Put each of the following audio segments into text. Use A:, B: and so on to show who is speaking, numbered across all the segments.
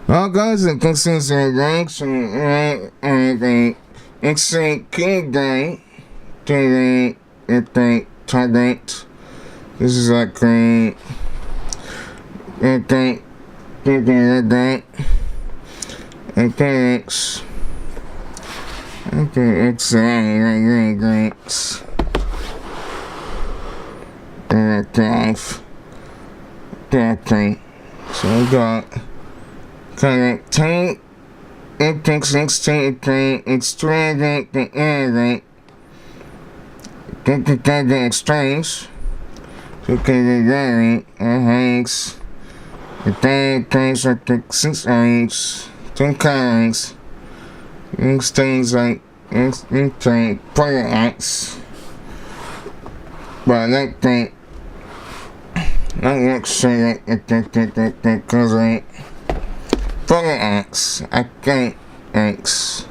A: Well, guys, I think since the ranks and it's a king game to the target. This is like a think that it's ranks so we got connecting it takes 16 it's trading the air the exchange so can be very hanks the day takes like 6 eggs 2 kinds things like instant player acts but I like that I won't say that because I player acts I can't X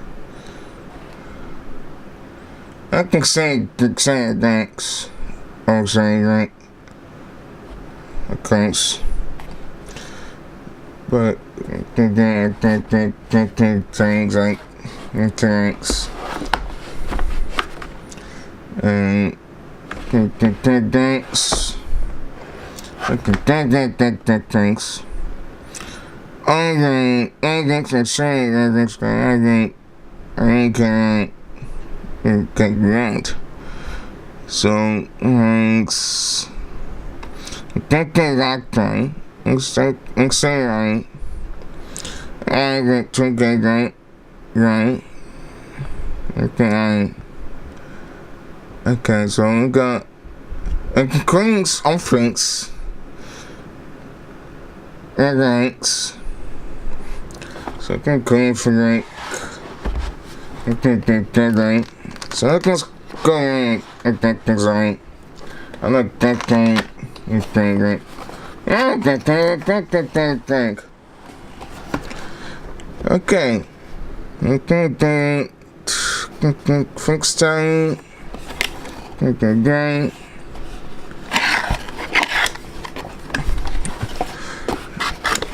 A: I can say X or say like okay but things like X and X things I can say I can get right so thanks that time it's say I get to get right okay so we got Queen's offense X so I can clean for like so I can go in at that design I like that thing you think right that okay fix time okay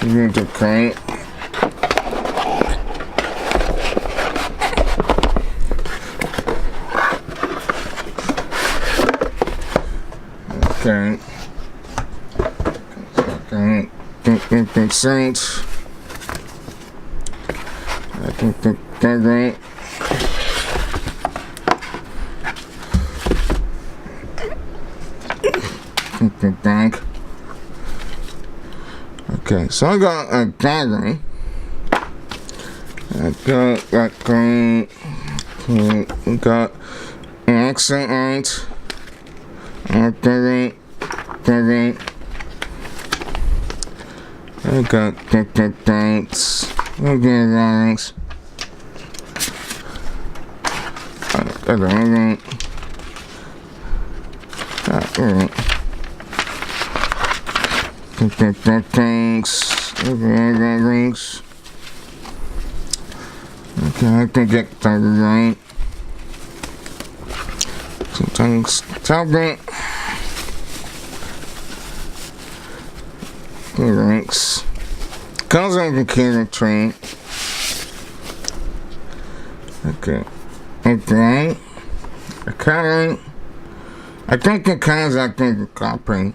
A: you need to crank okay saints I think that right bank okay so I got a dagger I got that green we got an excellent okay I got the thanks okay thanks alright thanks thanks okay I can get that right so thanks tablet thanks comes on the computer train okay I think the cars I think the copy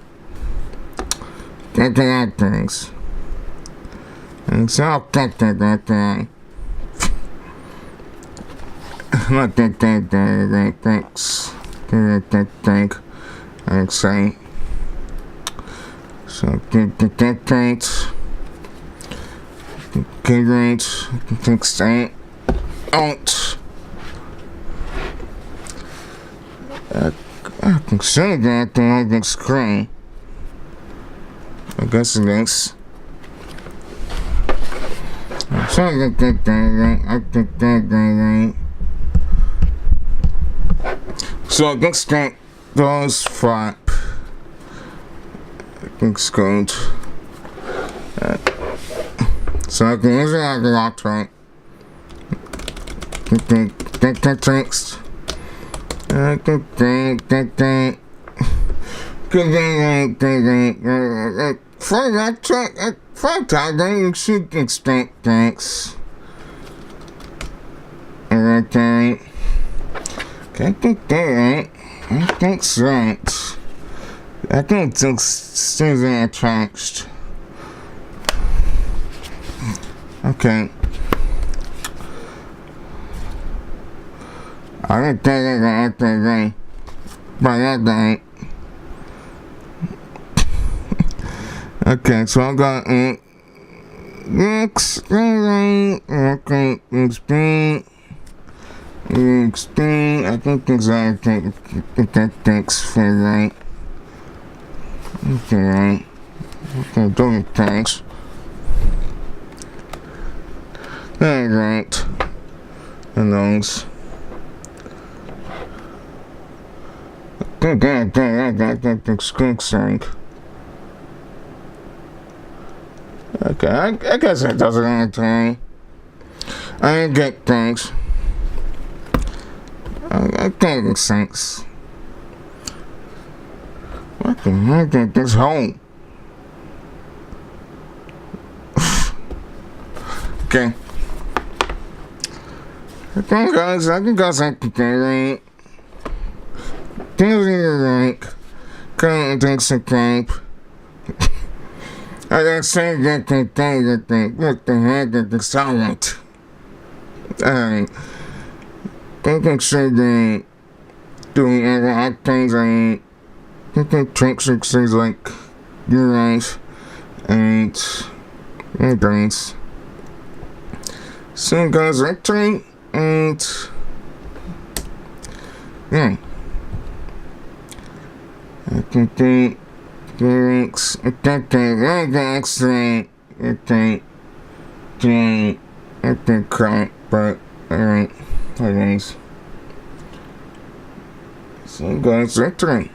A: that things and so I'll get that thing not that thanks that thing I say so that thanks great thanks out I can say that I get screen I guess it is so I get that so I guess that those flap I think it's good so I can use it like a laptop that text for that track, for that, you should expect things. Okay. Okay, I think that right. I think so. Right. I think it's attached. Okay. I didn't think I got that right. But that right. Okay, so I got explain. Okay, explain. Explain. I think exactly. That thanks for right. Okay, right. Okay, don't thanks. Alright. And those. I got the screen sync. Okay, I guess it doesn't anything. I didn't get things. I think it sinks. What the heck is this home? Okay. Okay, guys, I can go back to the right. Things are right. Current things are camp. I didn't say that thing. What the heck is the silent? Alright. I can say that doing other things I think tricks and things like your life and my brains. So guys, actually, and yeah. I can think lyrics, I think crap, but alright, anyways. So guys, actually.